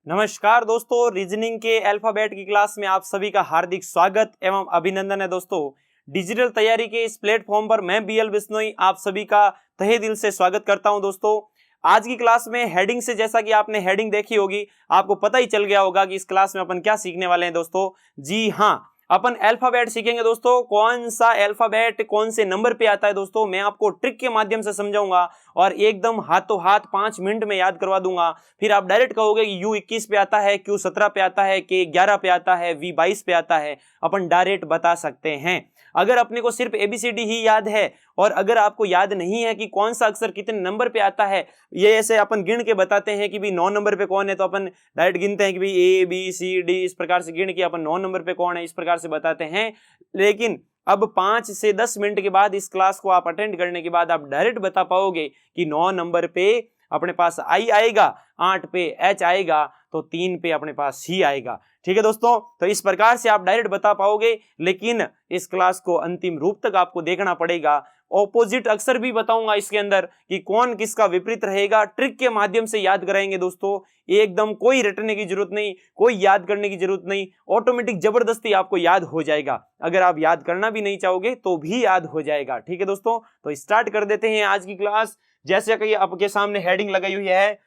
नमस्कार दोस्तों, रीजनिंग के अल्फाबेट की क्लास में आप सभी का हार्दिक स्वागत एवं अभिनंदन है। दोस्तों, डिजिटल तैयारी के इस प्लेटफॉर्म पर मैं बीएल बिश्नोई आप सभी का तहे दिल से स्वागत करता हूं। दोस्तों, आज की क्लास में हेडिंग से, जैसा कि आपने हेडिंग देखी होगी, आपको पता ही चल गया होगा कि इस क्लास में अपन क्या सीखने वाले हैं। दोस्तों जी हाँ, अपन अल्फाबेट सीखेंगे। दोस्तों, कौन सा अल्फाबेट कौन से नंबर पे आता है दोस्तों मैं आपको ट्रिक के माध्यम से समझाऊंगा और एकदम हाथों हाथ 5 मिनट में याद करवा दूंगा। फिर आप डायरेक्ट कहोगे कि U21 पे आता है, Q17 पे आता है, K11 पे आता है, V22 पे आता है। अपन डायरेक्ट बता सकते हैं। अगर अपने को सिर्फ ABCD ही याद है और अगर आपको याद नहीं है कि कौन सा अक्षर कितने नंबर पे आता है, ये ऐसे अपन गिन के बताते हैं कि भी 9 नंबर पे कौन है, तो अपन डायरेक्ट गिनते हैं कि भी A B C D, इस प्रकार से गिन के अपन 9 नंबर पे कौन है इस प्रकार से बताते हैं। लेकिन अब 5 से 10 मिनट के बाद इस क्लास को आप अटेंड करने के बाद आप डायरेक्ट बता पाओगे कि 9 नंबर पे अपने पास I आएगा, 8 पे H आएगा, तो 3 पे अपने पास C आएगा। ठीक है दोस्तों, तो इस प्रकार से आप डायरेक्ट बता पाओगे। लेकिन इस क्लास को अंतिम रूप तक आपको देखना पड़ेगा। ऑपोजिट अक्षर भी बताऊंगा इसके अंदर कि कौन किसका विपरीत रहेगा। ट्रिक के माध्यम से याद कराएंगे दोस्तों, एकदम कोई रटने की जरूरत नहीं, कोई याद करने की जरूरत नहीं, ऑटोमेटिक जबरदस्ती आपको याद हो जाएगा। अगर आप याद करना भी नहीं चाहोगे तो भी याद हो जाएगा। ठीक है दोस्तों, तो स्टार्ट कर देते हैं आज की क्लास। जैसे कि आपके सामने हेडिंग लगाई हुई है,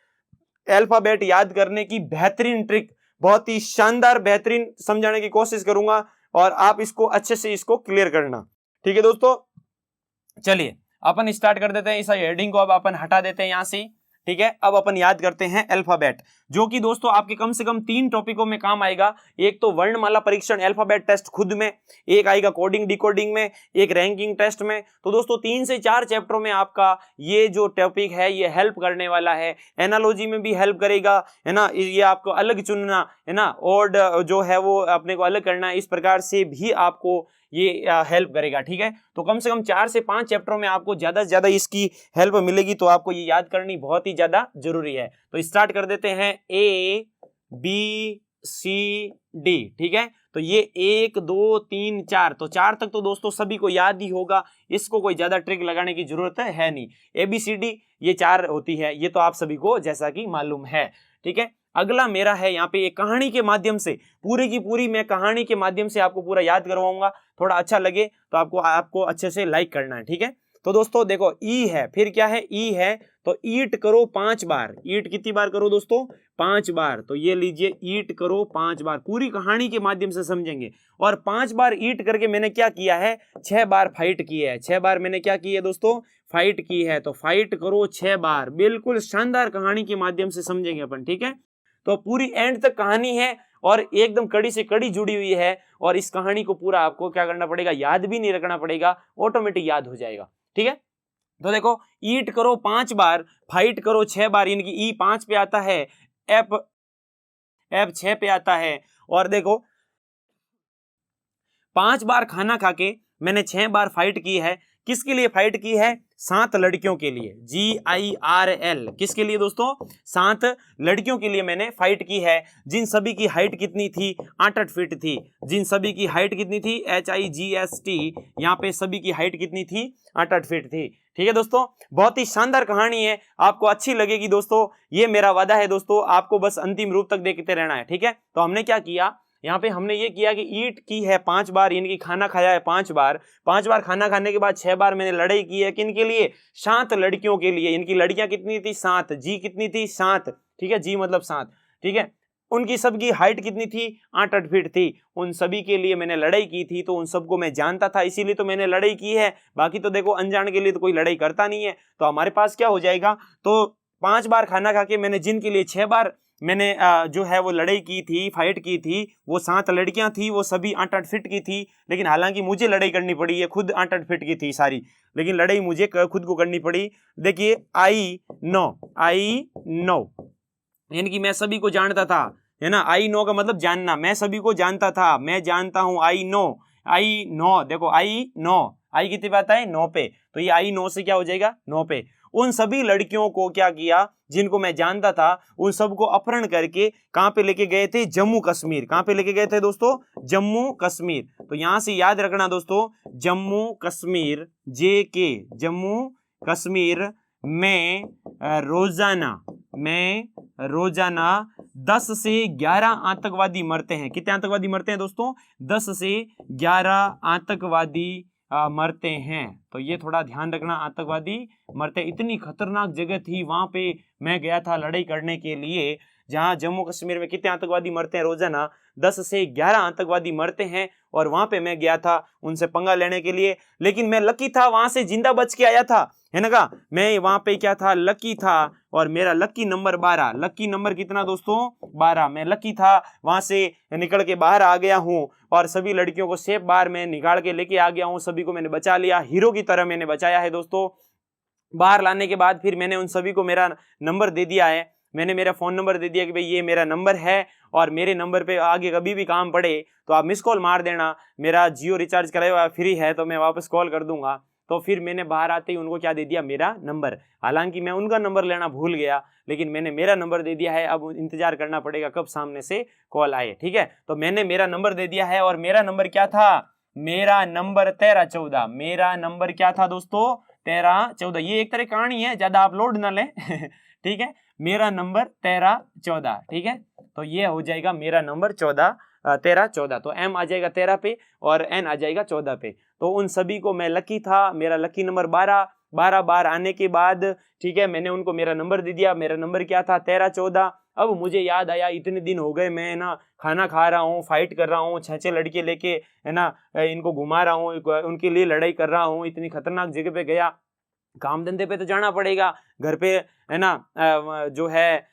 अल्फाबेट याद करने की बेहतरीन ट्रिक, बहुत ही शानदार बेहतरीन समझाने की कोशिश करूंगा और आप इसको अच्छे से इसको क्लियर करना। ठीक है दोस्तों, चलिए अपन स्टार्ट कर देते हैं। इस हेडिंग को अब अपन हटा देते हैं यहां से। ठीक है, अब अपन याद करते हैं अल्फाबेट, जो कि दोस्तों आपके कम से कम 3 टॉपिकों में काम आएगा। एक तो वर्णमाला परीक्षण अल्फाबेट टेस्ट खुद में, एक आएगा कोडिंग डिकोडिंग में, एक रैंकिंग टेस्ट में। तो दोस्तों 3 से 4 चैप्टरों में आपका ये जो टॉपिक है ये हेल्प करने वाला है। एनालॉजी में भी हेल्प करेगा, है ना, ये आपको अलग चुनना है ना, और जो है वो अपने को अलग करना, इस प्रकार से भी आपको ये हेल्प करेगा। ठीक है, तो कम से कम 4 से 5 चैप्टरों में आपको ज्यादा से ज्यादा इसकी हेल्प मिलेगी, तो आपको ये याद करनी बहुत ही ज्यादा जरूरी है। तो स्टार्ट कर देते हैं ABCD। ठीक है, तो ये 1 2 3 4, तो 4 तक तो दोस्तों सभी को याद ही होगा, इसको कोई ज्यादा ट्रिक लगाने की जरूरत है नहीं। ABCD ये 4 होती है, ये तो आप सभी को जैसा कि मालूम है। ठीक है, अगला मेरा है यहाँ पे एक कहानी के माध्यम से, पूरी की पूरी मैं कहानी के माध्यम से आपको पूरा याद करवाऊंगा। थोड़ा अच्छा लगे तो आपको अच्छे से लाइक करना है। ठीक है, तो दोस्तों देखो ई है, फिर क्या है, ई है, तो ईट करो 5 बार। ईट कितनी बार करो दोस्तों? 5 बार। तो ये लीजिए, ईट करो 5 बार, पूरी कहानी के माध्यम से समझेंगे। और 5 बार ईट करके मैंने क्या किया है, 6 बार फाइट की है। 6 बार मैंने क्या की है दोस्तों? फाइट की है। तो फाइट करो 6 बार, बिल्कुल शानदार कहानी के माध्यम से समझेंगे अपन। ठीक है, तो पूरी एंड तक कहानी है और एकदम कड़ी से कड़ी जुड़ी हुई है, और इस कहानी को पूरा आपको क्या करना पड़ेगा, याद भी नहीं रखना पड़ेगा, ऑटोमेटिक याद हो जाएगा। ठीक है, तो देखो, ईट करो 5 बार, फाइट करो 6 बार, यानी कि ई 5 पे आता है, एफ 6 पे आता है। और देखो 5 बार खाना खाके मैंने 6 बार फाइट की है। किसके लिए फाइट की है? 7 लड़कियों के लिए। GIRL, किसके लिए दोस्तों? 7 लड़कियों के लिए मैंने फाइट की है, जिन सभी की हाइट कितनी थी? 8 फीट थी। जिन सभी की हाइट कितनी थी? HIGST, यहाँ पे सभी की हाइट कितनी थी? 8 फीट थी। ठीक है दोस्तों, बहुत ही शानदार कहानी है, आपको अच्छी लगेगी दोस्तों, ये मेरा वादा है दोस्तों। आपको बस अंतिम रूप तक देखते रहना है। ठीक है, तो हमने क्या किया यहाँ पे, हमने ये किया कि ईट की है 5 बार, यानी कि खाना खाया है 5 बार। 5 बार खाना खाने के बाद 6 बार मैंने लड़ाई की है। किन के लिए? 7 लड़कियों के लिए। इनकी लड़कियां कितनी थी? 7। जी कितनी थी? 7। ठीक है, जी मतलब 7। ठीक है, उनकी सबकी हाइट कितनी थी? 8 फीट थी। उन सभी के लिए मैंने लड़ाई की थी, तो उन सबको मैं जानता था, इसीलिए तो मैंने लड़ाई की है। बाकी तो देखो, अनजान के लिए तो कोई लड़ाई करता नहीं है। तो हमारे पास क्या हो जाएगा, तो 5 बार खाना खा के मैंने, जिनके लिए 6 बार मैंने जो है वो लड़ाई की थी, फाइट की थी, वो 7 लड़कियां थी, वो सभी 8 फीट की थी। लेकिन हालांकि मुझे लड़ाई करनी पड़ी, ये खुद 8 फीट की थी सारी, लेकिन लड़ाई मुझे खुद को करनी पड़ी। देखिए, आई नो, यानी कि मैं सभी को जानता था, है ना। आई नो का मतलब जानना, मैं सभी को जानता था, मैं जानता हूं। आई नो, देखो आई नो, आई कितनी पे आता है? 9 पे। तो ये आई नो से क्या हो जाएगा? 9 पे। उन सभी लड़कियों को क्या किया, जिनको मैं जानता था, उन सबको अपहरण करके कहां पे लेके गए थे? जम्मू कश्मीर। कहां पे लेके गए थे दोस्तों? जम्मू कश्मीर। तो यहां से याद रखना दोस्तों, जम्मू कश्मीर, JK, जम्मू कश्मीर में रोजाना में रोजाना 10 से 11 आतंकवादी मरते हैं। कितने आतंकवादी मरते हैं दोस्तों? 10 से 11 आतंकवादी मरते हैं। तो ये थोड़ा ध्यान रखना, आतंकवादी मरते। इतनी खतरनाक जगह थी, वहां पे मैं गया था लड़ाई करने के लिए, जहां जम्मू कश्मीर में कितने आतंकवादी मरते हैं? रोजाना 10 से 11 आतंकवादी मरते हैं, और वहां पे मैं गया था उनसे पंगा लेने के लिए। लेकिन मैं लकी था, वहां से जिंदा बच के आया था, है ना। का मैं वहां पे क्या था? लकी था, और मेरा लकी नंबर 12। लकी नंबर कितना दोस्तों? 12। मैं लकी था, वहां से निकल के बाहर आ गया हूं, और सभी लड़कियों को सेफ बाहर में निकाल के लेके आ गया हूं। सभी को मैंने बचा लिया, हीरो की तरह मैंने बचाया है दोस्तों। बाहर लाने के बाद फिर मैंने उन सभी को मेरा नंबर दे दिया है, मैंने मेरा फ़ोन नंबर दे दिया कि भाई ये मेरा नंबर है, और मेरे नंबर पे आगे कभी भी काम पड़े तो आप मिस कॉल मार देना। मेरा जियो रिचार्ज कराया हुआ फ्री है, तो मैं वापस कॉल कर दूंगा। तो फिर मैंने बाहर आते ही उनको क्या दे दिया? मेरा नंबर। हालांकि मैं उनका नंबर लेना भूल गया, लेकिन मैंने मेरा नंबर दे दिया है। अब इंतजार करना पड़ेगा कब सामने से कॉल आए, ठीक है। तो मैंने मेरा नंबर दे दिया है, और मेरा नंबर क्या था? मेरा नंबर 1314। मेरा नंबर क्या था दोस्तों? 1314। ये एक तरह कहानी है, ज्यादा आप लोड ना लें ठीक है। मेरा नंबर 1314, ठीक है। तो ये हो जाएगा मेरा नंबर 1314। तो M आ जाएगा 13 पे, और N आ जाएगा 14 पे। तो उन सभी को मैं लकी था, मेरा लकी नंबर 12 बार आने के बाद, ठीक है, मैंने उनको मेरा नंबर दे दिया। मेरा नंबर क्या था? 1314। अब मुझे याद आया, इतने दिन हो गए मैं ना खाना खा रहा हूँ, फाइट कर रहा हूँ, 6 लड़के लेके, है ना, इनको घुमा रहा हूँ, उनके लिए लड़ाई कर रहा हूँ, इतनी खतरनाक जगह पे गया। काम धंधे पे तो जाना पड़ेगा, घर पे, है ना, जो है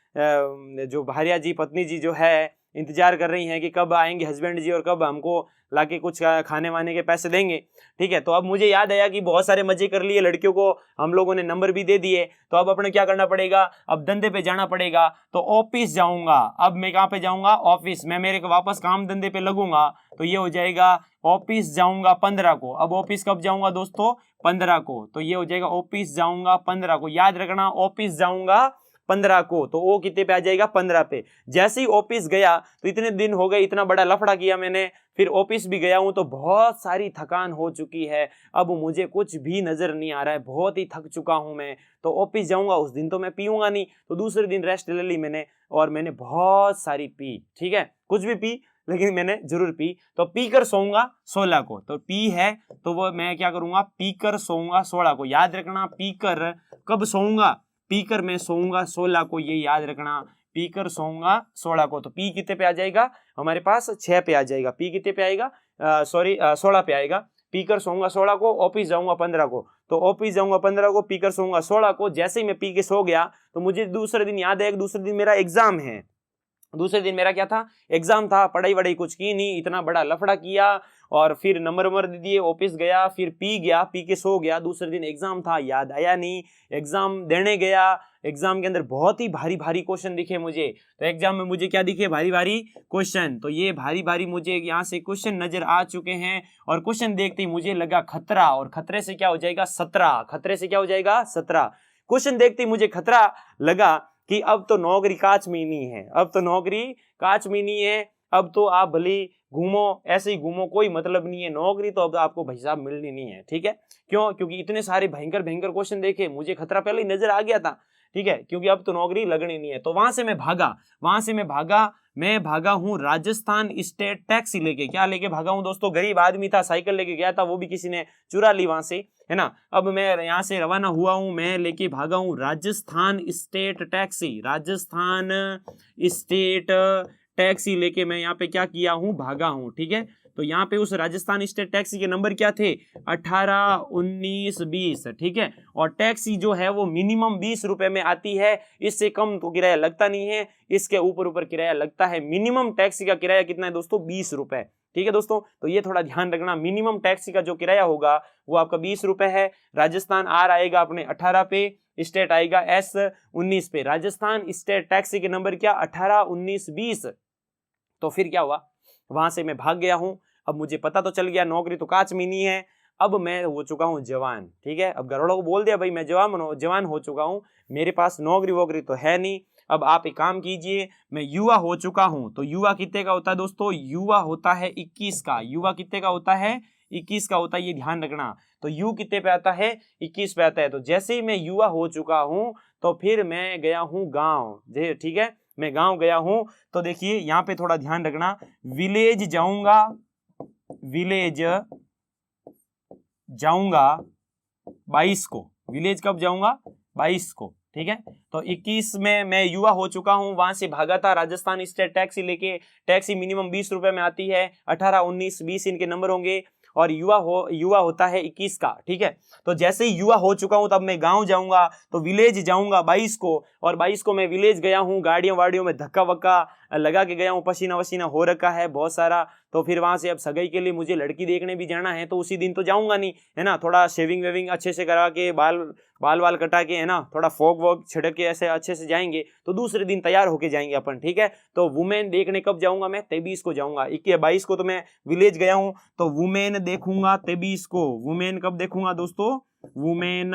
जो भार्या जी, पत्नी जी जो है इंतजार कर रही हैं कि कब आएंगे हस्बैंड जी, और कब हमको लाके कुछ खाने वाने के पैसे देंगे, ठीक है। तो अब मुझे याद आया कि बहुत सारे मजे कर लिए, लड़कियों को हम लोगों ने नंबर भी दे दिए, तो अब अपने क्या करना पड़ेगा? अब धंधे पे जाना पड़ेगा। तो ऑफिस जाऊंगा। अब मैं कहाँ पे जाऊंगा? ऑफिस। मैं मेरे को वापस काम धंधे पे लगूंगा, तो ये हो जाएगा ऑफिस जाऊंगा 15 को। अब ऑफिस कब जाऊंगा दोस्तों? 15 को। तो ये हो जाएगा ऑफिस जाऊंगा 15 को। याद रखना, ऑफिस जाऊंगा 15 को। तो वो कितने पे आ जाएगा? 15 पे। जैसे ही ऑफिस गया, तो इतने दिन हो गए, इतना बड़ा लफड़ा किया मैंने, फिर ऑफिस भी गया हूं, तो बहुत सारी थकान हो चुकी है। अब मुझे कुछ भी नजर नहीं आ रहा है, बहुत ही थक चुका हूं मैं। तो ऑफिस जाऊंगा, उस दिन तो मैं पीऊंगा नहीं, तो दूसरे दिन रेस्ट ले ली मैंने, और मैंने बहुत सारी पी, ठीक है, कुछ भी पी, लेकिन मैंने जरूर पी। तो पी कर सोऊंगा 16 को। तो पी है, तो वो मैं क्या करूंगा? पी कर सोऊंगा 16 को। याद रखना, पी कर कब सोऊंगा? पीकर मैं सोऊंगा 16 को, ये याद रखना। पीकर सोऊंगा 16 को। तो पी कितने पे आ जाएगा? हमारे पास 6 पे आ जाएगा। पी कितने पे आएगा? 16 पे आएगा। पीकर सोऊंगा 16 को, ऑफिस जाऊंगा 15 को। तो ऑफिस जाऊंगा 15 को, पीकर सोऊंगा 16 को। जैसे ही मैं पी के सो गया, तो मुझे दूसरे दिन याद है, दूसरे दिन मेरा एग्जाम है। दूसरे दिन मेरा क्या था? एग्जाम था। पढ़ाई वढ़ाई कुछ की नहीं, इतना बड़ा लफड़ा किया, और फिर नंबर दे दिए, ऑफिस गया, फिर पी गया, पी के सो गया। दूसरे दिन एग्जाम था, याद आया नहीं, एग्जाम देने गया। एग्जाम के अंदर बहुत ही भारी भारी क्वेश्चन दिखे मुझे। तो एग्जाम में मुझे क्या दिखे? भारी भारी क्वेश्चन। तो ये भारी भारी मुझे यहाँ से क्वेश्चन नजर आ चुके हैं, और क्वेश्चन देखते ही मुझे लगा खतरा, और खतरे से क्या हो जाएगा? 17। खतरे से क्या हो जाएगा? 17। क्वेश्चन देखते ही मुझे खतरा लगा कि अब तो नौकरी काच में नहीं है, अब तो नौकरी काच में नहीं है। अब तो आप भले घूमो, ऐसे ही घूमो, कोई मतलब नहीं है, नौकरी तो अब आपको भाई साहब मिलनी नहीं है, ठीक है। क्यों? क्योंकि इतने सारे भयंकर भयंकर क्वेश्चन देखे, मुझे खतरा पहले ही नजर आ गया था, ठीक है, क्योंकि अब तो नौकरी लगनी नहीं है। तो वहां से मैं भागा, मैं भागा हूं राजस्थान स्टेट टैक्सी लेके। क्या लेके भागा हूं दोस्तों? गरीब आदमी था, साइकिल लेके गया था, वो भी किसी ने चुरा ली वहां से, है ना। अब मैं यहाँ से रवाना हुआ हूं, मैं लेके भागा हूं Rajasthan state taxi. Rajasthan state taxi लेके मैं यहाँ पे क्या किया हूं? भागा हूं, ठीक है। तो यहाँ पे उस राजस्थान स्टेट टैक्सी के नंबर क्या थे? 18, 19, 20, ठीक है। और टैक्सी जो है वो मिनिमम 20 रुपए में आती है, इससे कम तो किराया लगता नहीं है, इसके ऊपर किराया लगता है। मिनिमम टैक्सी का किराया कितना है दोस्तों? 20 रुपए, ठीक है दोस्तों। तो ये थोड़ा ध्यान रखना, मिनिमम टैक्सी का जो किराया होगा वो आपका 20 रुपए है। राजस्थान आर आएगा अपने 18 पे, स्टेट आएगा S 19 पे। राजस्थान स्टेट टैक्सी के नंबर क्या? 18, 19, 20। तो फिर क्या हुआ? वहां से मैं भाग गया हूं। अब मुझे पता तो चल गया नौकरी तो काच में नहीं है। अब मैं हो चुका हूं जवान, ठीक है। अब घरवालों को बोल दिया भाई मैं जवान हो चुका हूं, मेरे पास नौकरी वोकरी तो है नहीं। अब आप एक काम कीजिए, मैं युवा हो चुका हूं। तो युवा कितने का होता है दोस्तों? युवा होता है 21 का। युवा कितने का होता है? 21 का होता है, ये ध्यान रखना। तो यू कितने पे आता है? 21 पे आता है। तो जैसे ही मैं युवा हो चुका हूं, तो फिर मैं गया हूँ गांव, ठीक है, मैं गांव गया हूँ। तो देखिए यहाँ पे थोड़ा ध्यान रखना, विलेज जाऊंगा, विलेज जाऊंगा 22 को, विलेज कब जाऊंगा 22 को, ठीक है। तो 21 में मैं युवा हो चुका हूं, वहां से भागा था राजस्थान स्टेट टैक्सी लेके, टैक्सी मिनिमम 20 रुपए में आती है, 18, 19, 20 इनके नंबर होंगे, और युवा होता है 21 का, ठीक है। तो जैसे ही युवा हो चुका हूं तब मैं गांव जाऊंगा, तो विलेज जाऊंगा 22 को, और 22 को मैं विलेज गया हूं, गाड़ियों वाड़ियों में धक्का वक्का लगा के गया हूं, पसीना वसीना हो रखा है बहुत सारा। तो फिर वहां से अब सगाई के लिए मुझे लड़की देखने भी जाना है, तो उसी दिन तो जाऊंगा नहीं, है ना, थोड़ा शेविंग वेविंग अच्छे से करा के, बाल वाल कटा के, है ना, थोड़ा फॉग वॉग छिड़क के ऐसे अच्छे से जाएंगे, तो दूसरे दिन तैयार होके जाएंगे अपन, ठीक है। तो वुमेन देखने कब जाऊंगा मैं 23 को जाऊंगा, 22 को तो मैं विलेज गया हूं, तो वुमेन देखूंगा 23 को, वुमेन कब देखूंगा दोस्तों, वुमेन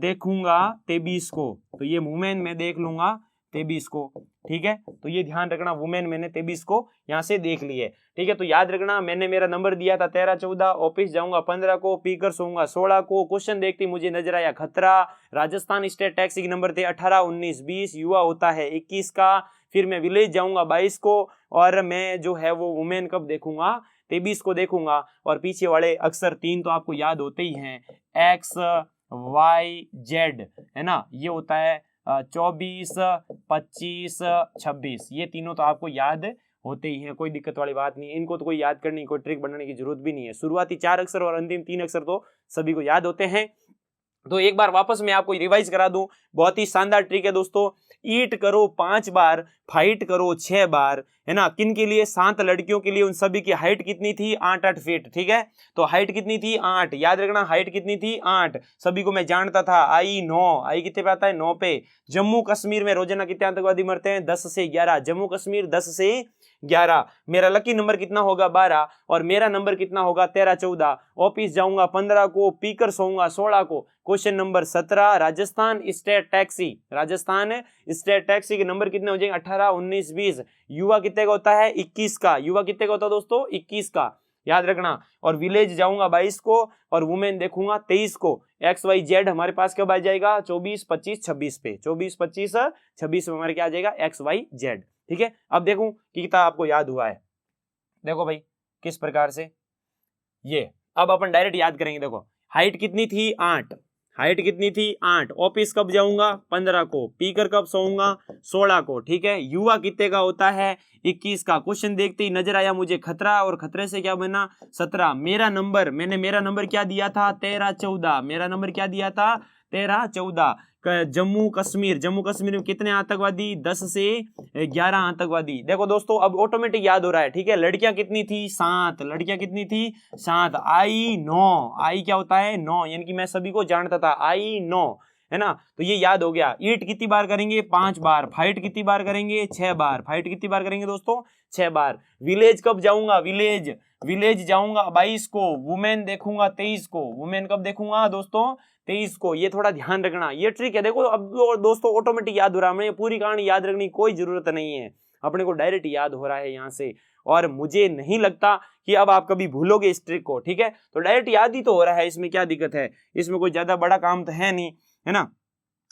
देखूंगा 23 को, तो ये वुमेन में देख लूंगा 23 को, ठीक है। तो ये ध्यान रखना, वुमेन मैंने 23 को यहाँ से देख ली है, ठीक है। तो याद रखना, मैंने मेरा नंबर दिया था 13, 14, ऑफिस जाऊंगा 15 को, पीकर सोऊंगा 16 को, क्वेश्चन देखती मुझे नजर आया खतरा, राजस्थान स्टेट टैक्सी के नंबर थे 18, 19, 20, युवा होता है 21 का, फिर मैं विलेज जाऊंगा 22 को, और मैं जो है वो वुमेन कब देखूंगा 23 को देखूंगा। और पीछे वाले अक्षर 3 तो आपको याद होते ही हैं, एक्स, वाई, जेड, है ना, ये होता है 24, 25, 26, ये तीनों तो आपको याद होते ही हैं, कोई दिक्कत वाली बात नहीं है, इनको तो कोई याद करने, कोई ट्रिक बनाने की जरूरत भी नहीं है। शुरुआती 4 अक्षर और अंतिम 3 अक्षर तो सभी को याद होते हैं। तो एक बार वापस मैं आपको रिवाइज करा दूं, बहुत ही शानदार ट्रिक है दोस्तों। ईट करो 5 बार, फाइट करो 6 बार, है ना, किन के लिए, 7 लड़कियों के लिए, उन सभी की हाइट कितनी थी 8 फीट, ठीक है। तो हाइट कितनी थी 8, याद रखना, हाइट कितनी थी 8, सभी को मैं जानता था। आई 9, आई कितने पे आता है 9 पे। जम्मू कश्मीर में रोजाना कितने आतंकवादी मरते हैं 10 से 11, जम्मू कश्मीर 10 से 11, मेरा लकी नंबर कितना होगा 12, और मेरा नंबर कितना होगा 13, 14, ऑफिस जाऊंगा 15 को, पीकर सोऊंगा 16 को। Question number 17, Rajasthan state taxi, Rajasthan state taxi के नंबर कितने हो जाएंगे 18, 19, 20, युवा कितने का होता है 21 का, युवा कितने का होता है दोस्तों 21 का, याद रखना। और विलेज जाऊंगा 22 को, और वुमेन देखूंगा 23 को। एक्स वाई जेड हमारे पास कब आ जाएगा 24, 25, 26 पे, 24, 25, 26 में हमारे क्या आ जाएगा एक्स वाई जेड, ठीक है। अब देखूं कि कितना आपको याद हुआ है, देखो भाई किस प्रकार से, ये अब अपन डायरेक्ट याद करेंगे। देखो हाइट कितनी थी 8, हाइट कितनी थी 8, ऑफिस कब जाऊंगा 15 को, पीकर कब सोऊंगा 16 को, ठीक है। युवा कितने का होता है 21 का। क्वेश्चन देखते ही नजर आया मुझे खतरा, और खतरे से क्या बना 17। मेरा नंबर, मैंने मेरा नंबर क्या दिया था 13, 14, मेरा नंबर क्या दिया था 13, 14। जम्मू कश्मीर, जम्मू कश्मीर में कितने आतंकवादी 10 से 11 आतंकवादी। देखो दोस्तों अब ऑटोमेटिक याद हो रहा है, ठीक है। लड़कियां कितनी थी 7, लड़कियां कितनी थी 7, आई 9, आई क्या होता है 9, यानी कि मैं सभी को जानता था आई 9, है ना। तो ये याद हो गया। ईट कितनी बार करेंगे 5 बार, फाइट कितनी बार करेंगे 6 बार, फाइट कितनी बार करेंगे दोस्तों 6 बार। विलेज कब जाऊंगा, विलेज जाऊंगा 22 को, वुमेन देखूंगा 23 को, वुमेन कब देखूंगा दोस्तों 23 को। ये थोड़ा ध्यान रखना, ये ट्रिक है। देखो अब दोस्तों ऑटोमेटिक याद हो रहा है, पूरी कहानी याद रखने की कोई जरूरत नहीं है, अपने को डायरेक्ट याद हो रहा है यहाँ से, और मुझे नहीं लगता कि अब आप कभी भूलोगे इस ट्रिक को, ठीक है। तो डायरेक्ट याद ही तो हो रहा है, इसमें क्या दिक्कत है, इसमें कोई ज्यादा बड़ा काम तो है नहीं, है ना।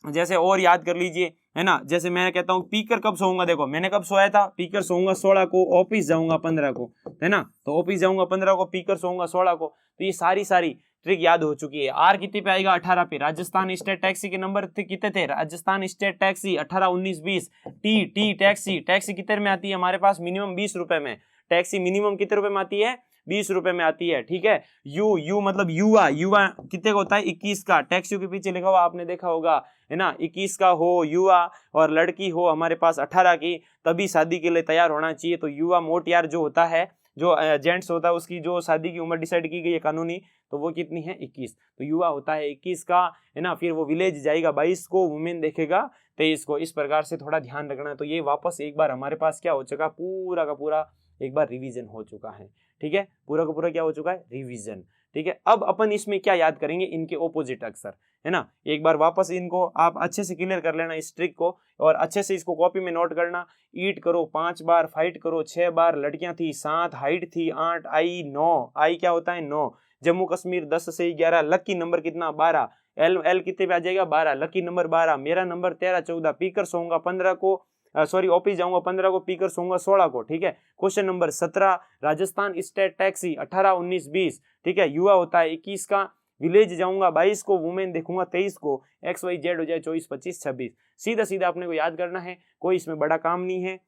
जैसे और याद कर लीजिए, है ना, जैसे मैं कहता हूँ पीकर कब सोऊंगा, देखो मैंने कब सोया था, पीकर सोऊंगा 16 को, ऑफिस जाऊंगा 15 को, है ना, तो ऑफिस जाऊंगा 15 को, पीकर सोऊंगा 16 को। तो ये सारी ट्रिक याद हो चुकी है। आर कितने पे आएगा 18 पे, राजस्थान स्टेट टैक्सी के नंबर कितने थे, Rajasthan state taxi 18, 19, 20। T taxi कितने में आती है हमारे पास मिनिमम 20 रुपए में, टैक्सी मिनिमम कितने रुपए में आती है 20 रुपए में आती है, ठीक है। यू मतलब युवा कितने का होता है 21 का, टैक्सी के पीछे लिखा हुआ आपने देखा होगा, है ना, 21 का हो युवा, और लड़की हो हमारे पास 18 की, तभी शादी के लिए तैयार होना चाहिए। तो युवा मोटियार जो होता है, जो जेंट्स होता है, उसकी जो शादी की उम्र डिसाइड की गई है कानूनी, तो वो कितनी है 21, तो युवा होता है 21 का, है ना। फिर वो विलेज जाएगा 22 को, वुमेन देखेगा 23 को। इस प्रकार से थोड़ा ध्यान रखना है। तो ये वापस एक बार हमारे पास क्या हो चुका, पूरा का पूरा एक बार रिवीजन हो चुका है, ठीक है, पूरा का पूरा क्या हो चुका है रिवीजन, ठीक है। अब अपन इसमें क्या याद करेंगे, इनके ऑपोजिट अक्षर, है ना। एक बार वापस इनको आप अच्छे से क्लियर कर लेना इस ट्रिक को, और अच्छे से इसको कॉपी में नोट करना। ईट करो 5 बार, फाइट करो 6 बार, लड़कियां थी 7, हाइट थी 8, आई 9, आई क्या होता है 9, जम्मू कश्मीर 10 से 11, लकी नंबर कितना 12, एल एल कितने पे आ जाएगा 12, लकी नंबर 12, मेरा नंबर 13 14, पीकर सोऊंगा 15 को, ऑफिस जाऊंगा 15 को, पीकर सोऊंगा 16 को, ठीक है। Question number 17, Rajasthan state taxi 18 19 20, ठीक है। युवा होता है 21 का, विलेज जाऊंगा 22 को, वुमेन देखूंगा 23 को, एक्स वाई जेड हो जाए 24 25 26। सीधा सीधा अपने को याद करना है, कोई इसमें बड़ा काम नहीं है।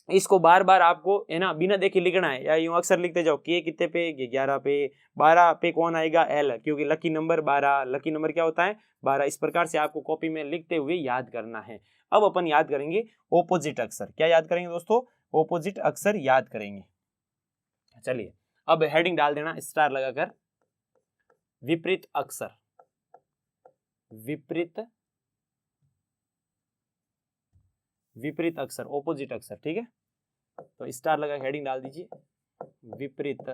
इसको बार बार आपको है ना बिना देखे लिखना है, या यूं अक्सर लिखते जाओ, के कितने पे, 11 पे, 12 पे कौन आएगा, एल, क्योंकि लकी नंबर 12, लकी नंबर क्या होता है 12। इस प्रकार से आपको कॉपी में लिखते हुए याद करना है। अब अपन याद करेंगे ऑपोजिट अक्षर। क्या याद करेंगे दोस्तों, ऑपोजिट अक्षर याद करेंगे। चलिए अब हेडिंग डाल देना स्टार लगाकर, विपरीत अक्षर, विपरीत विपरीत अक्षर, ऑपोजिट अक्षर, ठीक है। तो स्टार लगा हेडिंग डाल दीजिए, विपरीत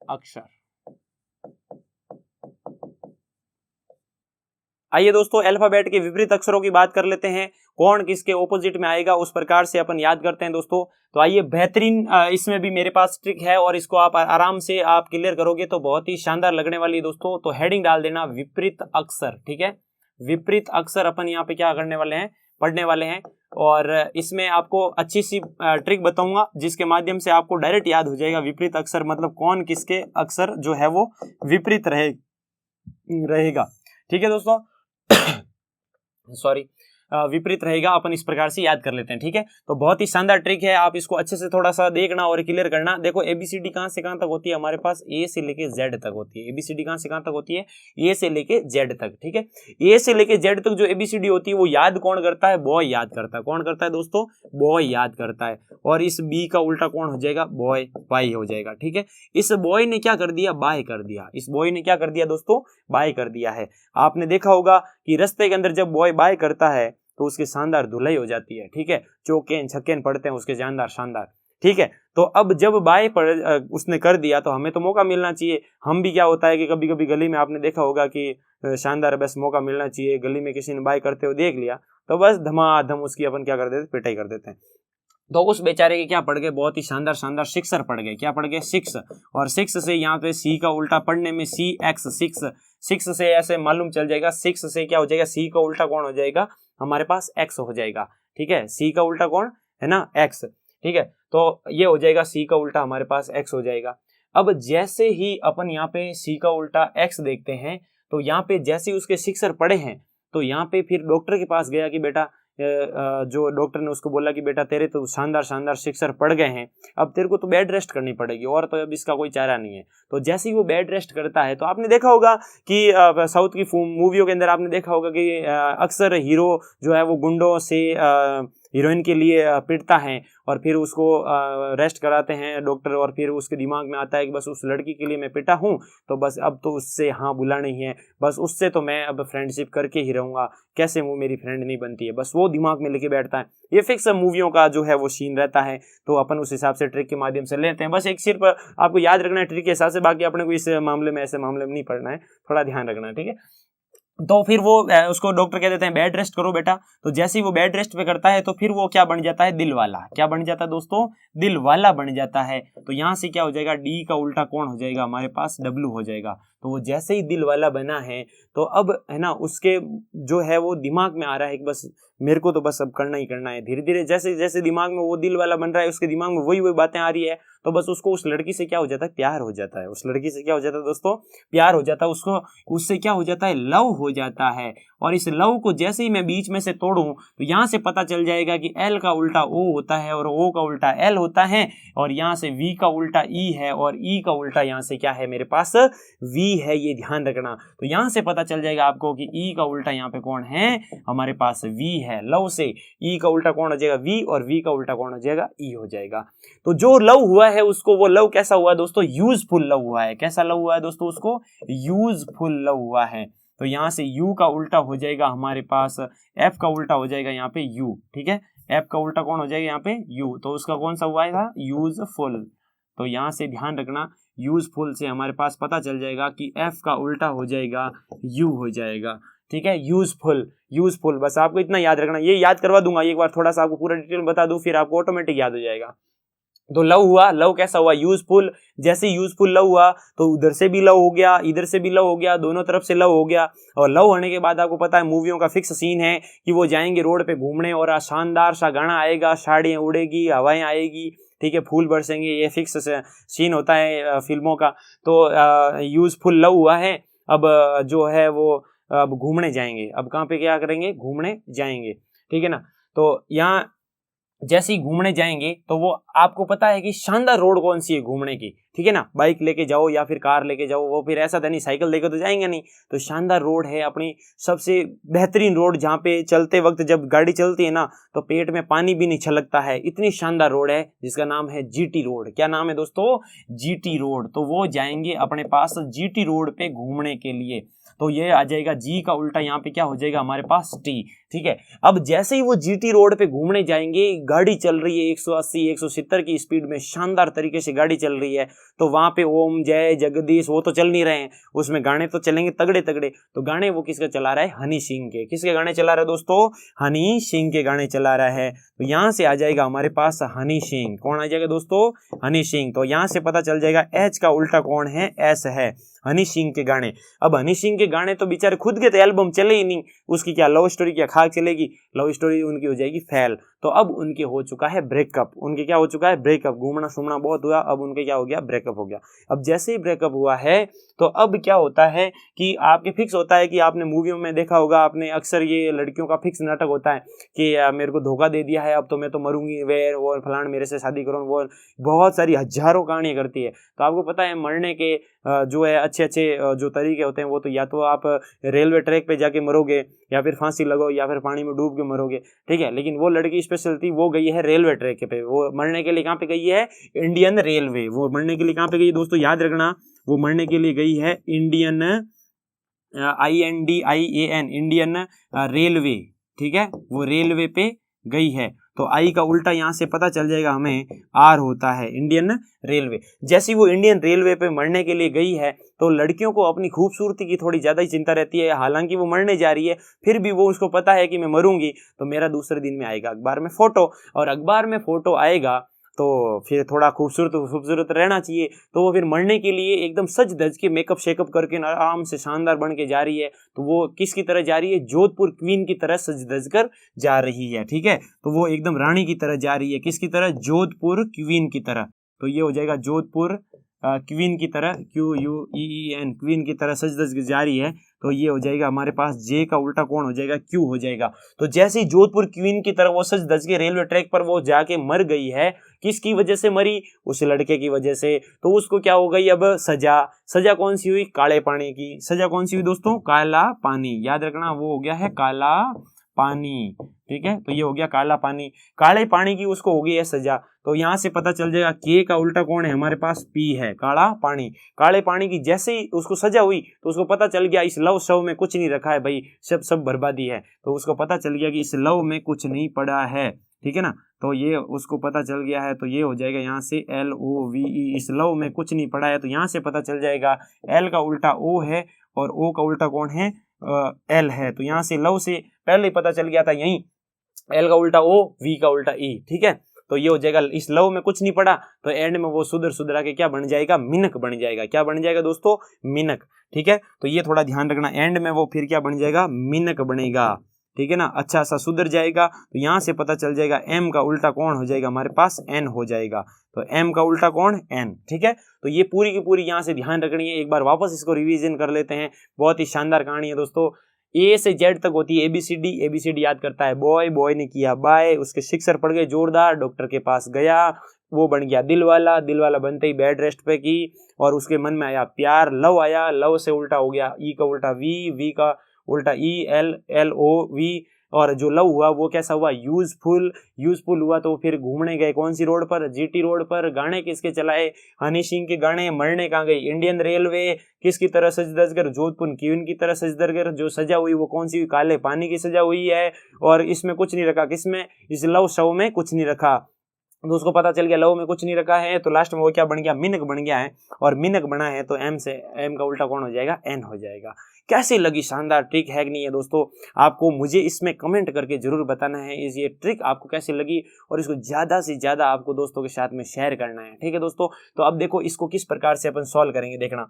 अक्षर। आइए दोस्तों अल्फाबेट के विपरीत अक्षरों की बात कर लेते हैं, कौन किसके ऑपोजिट में आएगा उस प्रकार से अपन याद करते हैं दोस्तों। तो आइए बेहतरीन इसमें भी मेरे पास ट्रिक है और इसको आप आराम से आप क्लियर करोगे तो बहुत ही शानदार लगने वाली है दोस्तों। तो हेडिंग डाल देना विपरीत अक्षर, ठीक है। विपरीत अक्षर अपन यहाँ पे क्या करने वाले हैं, पढ़ने वाले हैं, और इसमें आपको अच्छी सी ट्रिक बताऊंगा जिसके माध्यम से आपको डायरेक्ट याद हो जाएगा विपरीत अक्षर मतलब कौन किसके अक्षर जो है वो विपरीत रहेगा, ठीक है दोस्तों। सॉरी, विपरीत रहेगा, अपन इस प्रकार से याद कर लेते हैं, ठीक है। तो बहुत ही शानदार ट्रिक है, आप इसको अच्छे से थोड़ा सा देखना और क्लियर करना। देखो एबीसीडी कहां से कहां तक होती है हमारे पास, ए से लेके जेड तक होती है। एबीसीडी कहां से कहां तक होती है, ए से लेके जेड तक, ठीक है। ए से लेके जेड तक जो एबीसीडी होती है वो याद कौन करता है, बॉय याद करता है। कौन करता है दोस्तों, बॉय याद करता है। और इस बी का उल्टा कौन हो जाएगा, बॉय, बाई हो जाएगा, ठीक है। इस बॉय ने क्या कर दिया, बाय कर दिया। इस बॉय ने क्या कर दिया दोस्तों, बाय कर दिया है। आपने देखा होगा कि रास्ते के अंदर जब बॉय बाय करता है तो उसकी शानदार धुलाई हो जाती है, ठीक है। चौकेन छक्केन पड़ते हैं उसके जानदार शानदार, ठीक है। तो अब जब बाय उसने कर दिया तो हमें तो मौका मिलना चाहिए। हम भी क्या होता है कि कभी कभी गली में आपने देखा होगा कि शानदार बस मौका मिलना चाहिए, गली में किसी ने बाय करते हुए देख लिया तो बस धमाधम उसकी अपन क्या कर देते, पिटाई कर देते हैं। तो उस बेचारे के क्या पड़ गए, बहुत ही शानदार शानदार सिक्सर पड़ गए। क्या पड़ गए, 6। और 6 से यहाँ पे सी का उल्टा पढ़ने में सी एक्स, 6 से ऐसे मालूम चल जाएगा, 6 से क्या हो जाएगा, सी का उल्टा कौन हो जाएगा हमारे पास, एक्स हो जाएगा, ठीक है। सी का उल्टा कौन है ना, एक्स, ठीक है। तो ये हो जाएगा सी का उल्टा हमारे पास एक्स हो जाएगा। अब जैसे ही अपन यहाँ पे सी का उल्टा एक्स देखते हैं तो यहाँ पे जैसे ही उसके सिक्सर पड़े हैं तो यहाँ पे फिर डॉक्टर के पास गया कि बेटा, जो डॉक्टर ने उसको बोला कि बेटा तेरे तो शानदार शानदार सिक्सर पड़ गए हैं, अब तेरे को तो बेड रेस्ट करनी पड़ेगी और तो अब इसका कोई चारा नहीं है। तो जैसे ही वो बेड रेस्ट करता है तो आपने देखा होगा कि साउथ की मूवियों के अंदर आपने देखा होगा कि अक्सर हीरो जो है वो गुंडों से हीरोइन के लिए पिटता है और फिर उसको रेस्ट कराते हैं डॉक्टर, और फिर उसके दिमाग में आता है कि बस उस लड़की के लिए मैं पिटा हूँ तो बस अब तो उससे हाँ बुला नहीं है, बस उससे तो मैं अब फ्रेंडशिप करके ही रहूँगा, कैसे वो मेरी फ्रेंड नहीं बनती है, बस वो दिमाग में लेके बैठता है। ये फिक्स मूवियों का जो है वो सीन रहता है। तो अपन उस हिसाब से ट्रिक के माध्यम से लेते हैं। बस एक सिर्फ आपको याद रखना है ट्रिक के हिसाब से, बाकी अपने को इस मामले में ऐसे मामले में नहीं पड़ना है, थोड़ा ध्यान रखना है, ठीक है। तो फिर वो उसको डॉक्टर कह देते हैं बेड रेस्ट करो बेटा। तो जैसे ही वो बेड रेस्ट पे करता है तो फिर वो क्या बन जाता है, दिल वाला। क्या बन जाता है दोस्तों, दिल वाला बन जाता है। तो यहाँ से क्या हो जाएगा, डी का उल्टा कौन हो जाएगा हमारे पास, डब्लू हो जाएगा। तो वो जैसे ही दिल वाला बना है तो अब है ना उसके जो है वो दिमाग में आ रहा है कि बस मेरे को तो बस अब करना ही करना है। धीरे धीरे जैसे जैसे दिमाग में वो दिल वाला बन रहा है उसके दिमाग में वही बातें आ रही है, तो बस उसको उस लड़की से क्या हो जाता है, प्यार हो जाता है। उस लड़की से क्या हो जाता है दोस्तों, प्यार हो जाता है। उसको उससे क्या हो जाता है, लव हो जाता है। और इस लव को जैसे ही मैं बीच में से तोड़ूं तो यहाँ से पता चल जाएगा कि एल का उल्टा ओ होता है और ओ का उल्टा एल होता है, और यहाँ से वी का उल्टा ई है और ई का उल्टा यहाँ से क्या है मेरे पास, वी है। ये ध्यान रखना। तो यहाँ से पता चल जाएगा आपको कि ई का उल्टा यहाँ पे कौन है, हमारे पास वी है। लव से ई का उल्टा कौन हो जाएगा, वी, और वी का उल्टा कौन हो जाएगा, ई हो जाएगा। तो जो लव हुआ है उसको, वो लव कैसा हुआ दोस्तों, यूजफुल लव हुआ है। कैसा लव हुआ है दोस्तों, उसको यूजफुल लव हुआ है। तो यहाँ से U का उल्टा हो जाएगा हमारे पास, F का उल्टा हो जाएगा यहाँ पे U, ठीक है। F का उल्टा कौन हो जाएगा यहाँ पे, U। तो उसका कौन सा हुआ था, यूजफुल। तो यहाँ से ध्यान रखना, यूजफुल से हमारे पास पता चल जाएगा कि F का उल्टा हो जाएगा U हो जाएगा, ठीक है। यूजफुल, यूजफुल, बस आपको इतना याद रखना। ये याद करवा दूंगा एक बार, थोड़ा सा आपको पूरा डिटेल बता दूं फिर आपको ऑटोमेटिक याद हो जाएगा। तो लव हुआ, लव कैसा हुआ, यूजफुल। जैसे यूजफुल लव हुआ तो उधर से भी लव हो गया, इधर से भी लव हो गया, दोनों तरफ से लव हो गया। और लव होने के बाद आपको पता है मूवियों का फिक्स सीन है कि वो जाएंगे रोड पे घूमने और शानदार सा गाना आएगा, साड़ियाँ उड़ेगी, हवाएं आएगी, ठीक है, फूल बरसेंगे, ये फिक्स सीन होता है फिल्मों का। तो यूजफुल लव हुआ है। अब जो है वो अब घूमने जाएंगे। अब कहाँ पे क्या करेंगे, घूमने जाएंगे, ठीक है ना। तो यहाँ जैसे ही घूमने जाएंगे तो वो आपको पता है कि शानदार रोड कौन सी है घूमने की, ठीक है ना। बाइक लेके जाओ या फिर कार लेके जाओ, वो फिर ऐसा था नहीं साइकिल लेके तो जाएंगे नहीं। तो शानदार रोड है, अपनी सबसे बेहतरीन रोड, जहाँ पे चलते वक्त जब गाड़ी चलती है ना तो पेट में पानी भी नहीं छलकता है, इतनी शानदार रोड है जिसका नाम है जीटी रोड। क्या नाम है दोस्तों, जीटी रोड। तो वो जाएंगे अपने पास जीटी रोड पे घूमने के लिए। तो ये आ जाएगा जी का उल्टा, यहाँ पे क्या हो जाएगा हमारे पास टी, ठीक है। अब जैसे ही वो जीटी रोड पे घूमने जाएंगे, गाड़ी चल रही है 180 170 की स्पीड में, शानदार तरीके से गाड़ी चल रही है। तो वहां पे ओम जय जगदीश वो तो चल नहीं रहे हैं, उसमें गाने तो चलेंगे तगड़े तगड़े। तो गाने वो किसका चला रहा है, हनी सिंह के। किसके गाने चला रहा है दोस्तों, हनी सिंह के गाने चला रहा है। तो यहाँ से आ जाएगा हमारे पास हनी सिंह। कौन आ जाएगा दोस्तों, हनी सिंह। तो यहाँ से पता चल जाएगा एच का उल्टा कौन है, एस है, हनी सिंह के गाने। अब हनी सिंह के गाने तो बेचारे खुद के तो एल्बम चले ही नहीं, उसकी क्या लव स्टोरी क्या खाक चलेगी, लव स्टोरी उनकी हो जाएगी फेल। तो अब उनके हो चुका है ब्रेकअप, उनके क्या हो चुका है ब्रेकअप, घूमना सूमना बहुत हुआ, अब उनके क्या हो गया ब्रेकअप हो गया। अब जैसे ही ब्रेकअप हुआ है तो अब क्या होता है कि आपके फिक्स होता है कि आपने मूवियों में देखा होगा, आपने अक्सर ये लड़कियों का फिक्स नाटक होता है कि मेरे को धोखा दे दिया है, अब तो मैं तो मरूंगी, वे वो फलान मेरे से शादी करो, वो बहुत सारी हजारों कहानियां करती है। तो आपको पता है मरने के जो है अच्छे अच्छे जो तरीके होते हैं, वो तो या तो आप रेलवे ट्रैक पे जाके मरोगे, या फिर फांसी लगाओ, या फिर पानी में डूब के मरोगे, ठीक है। लेकिन वो लड़की स्पेशल थी, वो गई है रेलवे ट्रैक पे, वो मरने के लिए कहाँ पे गई है, इंडियन रेलवे। वो मरने के लिए कहाँ पे गई दोस्तों, याद रखना, वो मरने के लिए गई है इंडियन INDIAN इंडियन रेलवे, ठीक है, वो रेलवे पे गई है। तो आई का उल्टा यहाँ से पता चल जाएगा हमें, आर होता है, इंडियन रेलवे। जैसी वो इंडियन रेलवे पे मरने के लिए गई है तो लड़कियों को अपनी खूबसूरती की थोड़ी ज़्यादा ही चिंता रहती है, हालांकि वो मरने जा रही है, फिर भी वो उसको पता है कि मैं मरूंगी तो मेरा दूसरे दिन में आएगा अखबार में फोटो, और अखबार में फोटो आएगा तो फिर थोड़ा खूबसूरत रहना चाहिए। तो वो फिर मरने के लिए एकदम सज धज के मेकअप शेकअप करके आराम से शानदार बन के जा रही है। तो वो किसकी तरह जा रही है, जोधपुर क्वीन की तरह सज धज कर जा रही है, ठीक है। तो वो एकदम रानी की तरह जा रही है, किसकी तरह, जोधपुर क्वीन की तरह। तो ये हो जाएगा जोधपुर क्वीन की तरह, QUEEN, क्वीन की तरह सज धज के जा रही है। तो ये हो जाएगा हमारे पास जे का उल्टा कौन हो जाएगा, क्यू हो जाएगा। तो जैसे ही जोधपुर क्वीन की तरह वो सज धज के रेलवे ट्रैक पर वो जाके मर गई है, किसकी वजह से मरी, उस लड़के की वजह से। तो उसको क्या हो गई अब सजा, सजा कौन सी हुई, काले पानी की। सजा कौन सी हुई दोस्तों, काला पानी, याद रखना वो हो गया है काला पानी, ठीक है। तो ये हो गया काला पानी, काले पानी की उसको हो गई है सजा। तो यहाँ से पता चल जाएगा के का उल्टा कौन है हमारे पास, पी है, काला पानी। काले पानी की जैसे ही उसको सजा हुई तो उसको पता चल गया इस लव शव में कुछ नहीं रखा है भाई, सब बर्बादी है। तो उसको पता चल गया कि इस लव में कुछ नहीं पड़ा है, ठीक है ना। तो ये उसको पता चल गया है, तो ये हो जाएगा यहाँ से LOVE, इस लव में कुछ नहीं पड़ा है। तो यहाँ से पता चल जाएगा एल का उल्टा ओ है और ओ का उल्टा कौन है, एल है। तो यहाँ से लव से पहले ही पता चल गया था, यही एल का उल्टा ओ, वी का उल्टा ई, ठीक है। तो ये हो जाएगा इस लव में कुछ नहीं पड़ा, तो एंड में वो सुधरा के क्या बन जाएगा, मिनक बन जाएगा। क्या बन जाएगा दोस्तों, मिनक, ठीक है। तो ये थोड़ा ध्यान रखना, एंड में वो फिर क्या बन जाएगा, मिनक बनेगा, ठीक है ना, अच्छा सा सुधर जाएगा। तो यहाँ से पता चल जाएगा एम का उल्टा कौन हो जाएगा हमारे पास, एन हो जाएगा। तो एम का उल्टा कौन, एन, ठीक है। तो ये पूरी की पूरी यहाँ से ध्यान रखनी है। एक बार वापस इसको रिवीजन कर लेते हैं, बहुत ही शानदार कहानी है दोस्तों। ए से जेड तक होती है ABCD याद करता है बॉय, बॉय ने किया बाय, उसके सिक्सर पड़ गए जोरदार, डॉक्टर के पास गया, वो बन गया दिल वाला बनते ही बेड रेस्ट पे की, और उसके मन में आया प्यार, लव आया, लव से उल्टा हो गया ई का उल्टा वी का उल्टा ई, LOV, और जो लव हुआ वो कैसा हुआ, यूजफुल हुआ। तो फिर घूमने गए कौन सी रोड पर, GT रोड पर। गाने किसके चलाए, हनी सिंह के गाने। मरने कहाँ गई, इंडियन रेलवे। किसकी तरह सज धज कर, जोधपुर क्वीन की तरह सज धज कर। जो सजा हुई वो कौन सी हुई, काले पानी की सजा हुई है। और इसमें कुछ नहीं रखा, किसमें, इस लव शव में कुछ नहीं रखा। तो उसको पता चल गया लव में कुछ नहीं रखा है, तो लास्ट में वो क्या बन गया, मिनक बन गया है। और मिनक बना है तो एम का उल्टा कौन हो जाएगा, एन हो जाएगा। कैसी लगी, शानदार ट्रिक है कि नहीं है दोस्तों? आपको मुझे इसमें कमेंट करके जरूर बताना है ये ट्रिक आपको कैसी लगी, और इसको ज़्यादा से ज़्यादा आपको दोस्तों के साथ में शेयर करना है, ठीक है दोस्तों। तो अब देखो इसको किस प्रकार से अपन सॉल्व करेंगे, देखना।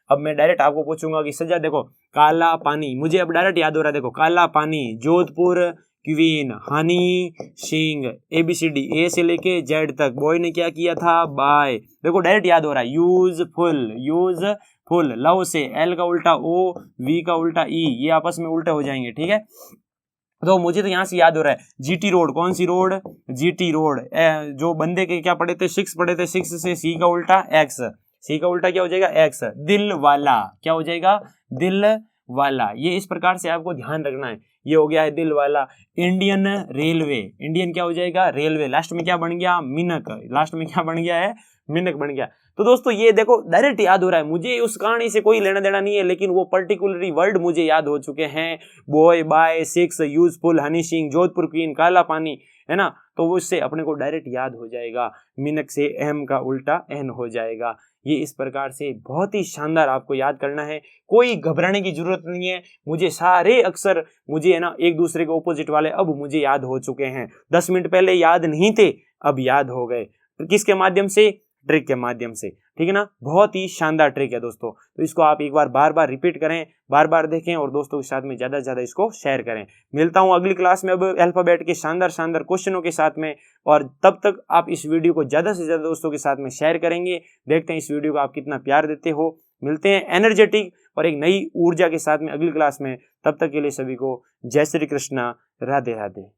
अब मैं डायरेक्ट आपको पूछूंगा कि सजा देखो, काला पानी, मुझे अब डायरेक्ट याद हो रहा है, देखो काला पानी, Jodhpur, queen, Honey Singh, ABCD, A से लेके Z तक। बॉय ने क्या किया था, बाय, देखो डायरेक्ट याद हो रहा है। यूजफुल, लव से L का उल्टा O, V का उल्टा E, ये आपस में उल्टे हो जाएंगे, ठीक है। तो मुझे तो यहाँ से याद हो रहा है, GT रोड, कौन सी रोड, GT रोड। जो बंदे के क्या पढ़े थे, 6 पढ़े थे, 6 से C का उल्टा X, C का उल्टा क्या हो जाएगा, X। दिल वाला, क्या हो जाएगा, दिल वाला। ये इस प्रकार से आपको ध्यान रखना है, ये हो गया है दिल वाला। इंडियन रेलवे, इंडियन क्या हो जाएगा, रेलवे, लास्ट में क्या बन गया, मिनक, लास्ट में क्या बन गया है, मिनक बन गया। तो दोस्तों ये देखो डायरेक्ट याद हो रहा है, मुझे उस कहानी से कोई लेना देना नहीं है, लेकिन वो पर्टिकुलरली वर्ड मुझे याद हो चुके हैं, boy, bye, 6, useful, Honey Singh, Jodhpur queen, Kala Pani, है ना। तो वो इससे अपने को डायरेक्ट याद हो जाएगा, मिनक से M का उल्टा N हो जाएगा। ये इस प्रकार से बहुत ही शानदार आपको याद करना है, कोई घबराने की जरूरत नहीं है। मुझे सारे अक्षर मुझे है ना एक दूसरे के ऑपोजिट वाले अब मुझे याद हो चुके हैं, 10 मिनट पहले याद नहीं थे, अब याद हो गए। किसके माध्यम से, ट्रिक के माध्यम से, ठीक है ना। बहुत ही शानदार ट्रिक है दोस्तों। तो इसको आप एक बार बार बार रिपीट करें, बार बार देखें, और दोस्तों के साथ में ज्यादा से ज्यादा इसको शेयर करें। मिलता हूं अगली क्लास में अब अल्फाबेट के शानदार शानदार क्वेश्चनों के साथ में, और तब तक आप इस वीडियो को ज्यादा से ज्यादा दोस्तों के साथ में शेयर करेंगे। देखते हैं इस वीडियो को आप कितना प्यार देते हो। मिलते हैं एनर्जेटिक और एक नई ऊर्जा के साथ में अगली क्लास में। तब तक के लिए सभी को जय श्री कृष्णा, राधे राधे।